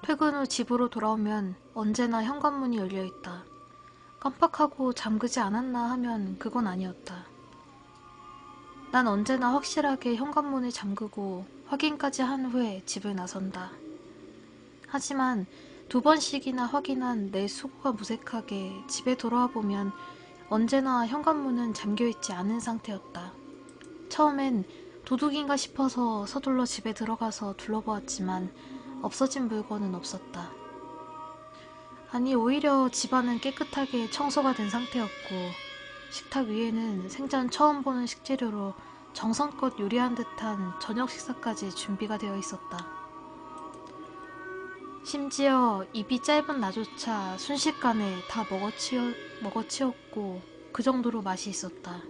퇴근 후 집으로 돌아오면 언제나 현관문이 열려있다. 깜빡하고 잠그지 않았나 하면 그건 아니었다. 난 언제나 확실하게 현관문을 잠그고 확인까지 한 후에 집을 나선다. 하지만 2번씩이나 확인한 내 수고가 무색하게 집에 돌아와 보면 언제나 현관문은 잠겨있지 않은 상태였다. 처음엔 도둑인가 싶어서 서둘러 집에 들어가서 둘러보았지만 없어진 물건은 없었다. 아니, 오히려 집안은 깨끗하게 청소가 된 상태였고 식탁 위에는 생전 처음 보는 식재료로 정성껏 요리한 듯한 저녁 식사까지 준비가 되어 있었다. 심지어 입이 짧은 나조차 순식간에 다 먹어치웠고 그 정도로 맛이 있었다.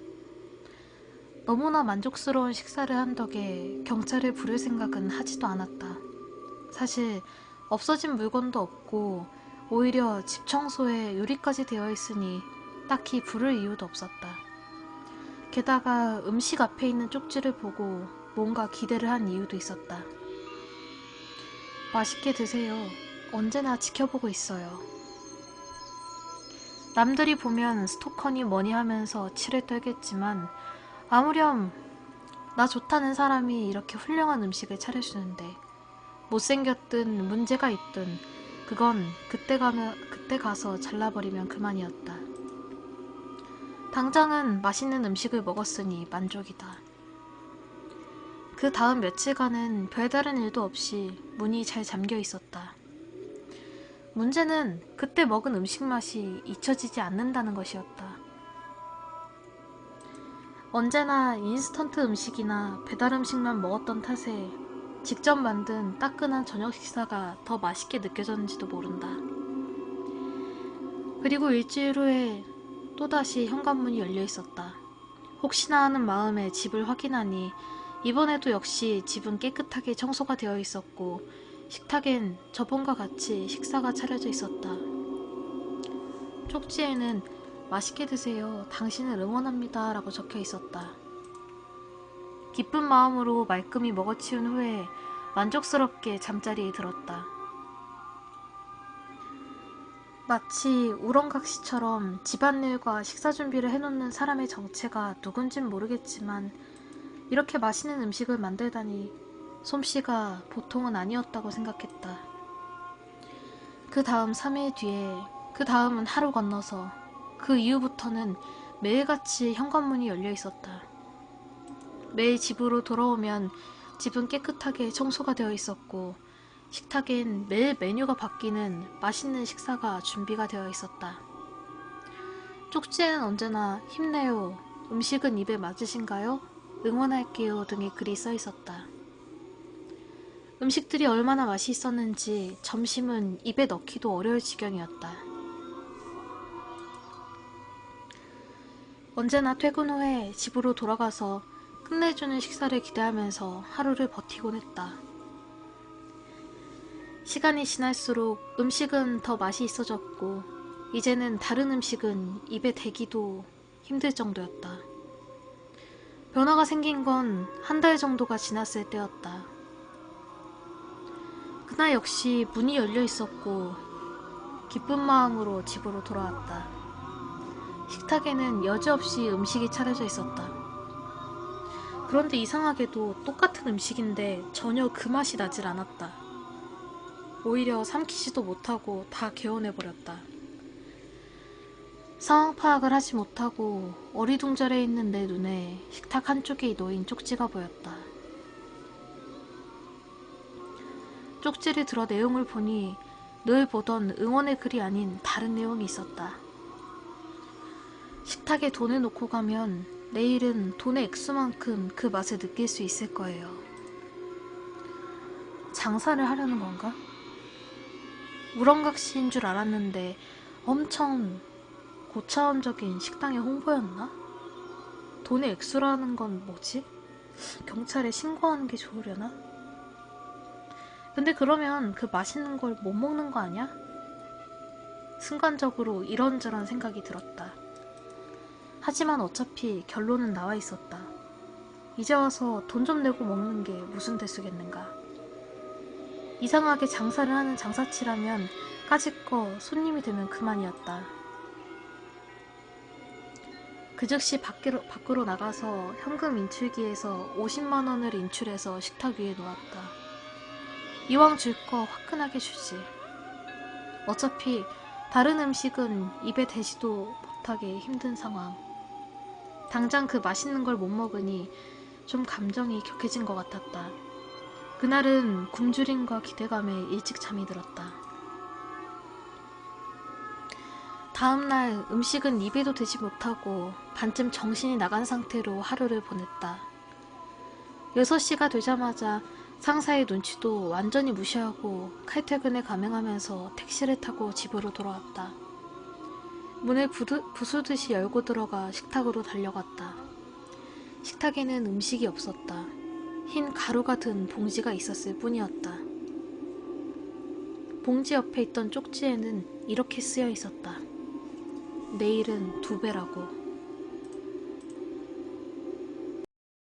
너무나 만족스러운 식사를 한 덕에 경찰을 부를 생각은 하지도 않았다. 사실 없어진 물건도 없고 오히려 집 청소에 요리까지 되어 있으니 딱히 부를 이유도 없었다. 게다가 음식 앞에 있는 쪽지를 보고 뭔가 기대를 한 이유도 있었다. 맛있게 드세요. 언제나 지켜보고 있어요. 남들이 보면 스토커니 뭐니 하면서 치를 떨겠지만 아무렴 나 좋다는 사람이 이렇게 훌륭한 음식을 차려주는데 못생겼든 문제가 있든 그건 그때 가서 잘라버리면 그만이었다. 당장은 맛있는 음식을 먹었으니 만족이다. 그 다음 며칠간은 별다른 일도 없이 문이 잘 잠겨 있었다. 문제는 그때 먹은 음식 맛이 잊혀지지 않는다는 것이었다. 언제나 인스턴트 음식이나 배달 음식만 먹었던 탓에 직접 만든 따끈한 저녁 식사가 더 맛있게 느껴졌는지도 모른다. 그리고 일주일 후에 또다시 현관문이 열려 있었다. 혹시나 하는 마음에 집을 확인하니 이번에도 역시 집은 깨끗하게 청소가 되어 있었고 식탁엔 저번과 같이 식사가 차려져 있었다. 쪽지에는 맛있게 드세요. 당신을 응원합니다. 라고 적혀 있었다. 기쁜 마음으로 말끔히 먹어치운 후에 만족스럽게 잠자리에 들었다. 마치 우렁각시처럼 집안일과 식사 준비를 해놓는 사람의 정체가 누군진 모르겠지만 이렇게 맛있는 음식을 만들다니 솜씨가 보통은 아니었다고 생각했다. 그 다음 3일 뒤에, 그 다음은 하루 건너서, 그 이후부터는 매일같이 현관문이 열려 있었다. 매일 집으로 돌아오면 집은 깨끗하게 청소가 되어 있었고 식탁엔 매일 메뉴가 바뀌는 맛있는 식사가 준비가 되어 있었다. 쪽지에는 언제나 힘내요, 음식은 입에 맞으신가요? 응원할게요 등의 글이 써 있었다. 음식들이 얼마나 맛이 있었는지 점심은 입에 넣기도 어려울 지경이었다. 언제나 퇴근 후에 집으로 돌아가서 끝내주는 식사를 기대하면서 하루를 버티곤 했다. 시간이 지날수록 음식은 더 맛이 있어졌고 이제는 다른 음식은 입에 대기도 힘들 정도였다. 변화가 생긴 건 한 달 정도가 지났을 때였다. 그날 역시 문이 열려 있었고 기쁜 마음으로 집으로 돌아왔다. 식탁에는 여지없이 음식이 차려져 있었다. 그런데 이상하게도 똑같은 음식인데 전혀 그 맛이 나질 않았다. 오히려 삼키지도 못하고 다 개운해버렸다. 상황 파악을 하지 못하고 어리둥절해 있는 내 눈에 식탁 한쪽에 놓인 쪽지가 보였다. 쪽지를 들어 내용을 보니 늘 보던 응원의 글이 아닌 다른 내용이 있었다. 식탁에 돈을 놓고 가면 내일은 돈의 액수만큼 그 맛을 느낄 수 있을 거예요. 장사를 하려는 건가? 우렁각시인 줄 알았는데 엄청 고차원적인 식당의 홍보였나? 돈의 액수라는 건 뭐지? 경찰에 신고하는 게 좋으려나? 근데 그러면 그 맛있는 걸 못 먹는 거 아니야? 순간적으로 이런저런 생각이 들었다. 하지만 어차피 결론은 나와 있었다. 이제 와서 돈 좀 내고 먹는 게 무슨 대수겠는가. 이상하게 장사를 하는 장사치라면 까짓거 손님이 되면 그만이었다. 그 즉시 밖으로 나가서 현금 인출기에서 50만 원을 인출해서 식탁 위에 놓았다. 이왕 줄 거 화끈하게 주지. 어차피 다른 음식은 입에 대지도 못하게 힘든 상황. 당장 그 맛있는 걸 못 먹으니 좀 감정이 격해진 것 같았다. 그날은 굶주림과 기대감에 일찍 잠이 들었다. 다음날 음식은 입에도 대지 못하고 반쯤 정신이 나간 상태로 하루를 보냈다. 6시가 되자마자 상사의 눈치도 완전히 무시하고 칼퇴근에 감행하면서 택시를 타고 집으로 돌아왔다. 문을 부수듯이 열고 들어가 식탁으로 달려갔다. 식탁에는 음식이 없었다. 흰 가루가 든 봉지가 있었을 뿐이었다. 봉지 옆에 있던 쪽지에는 이렇게 쓰여 있었다. 내일은 2배라고.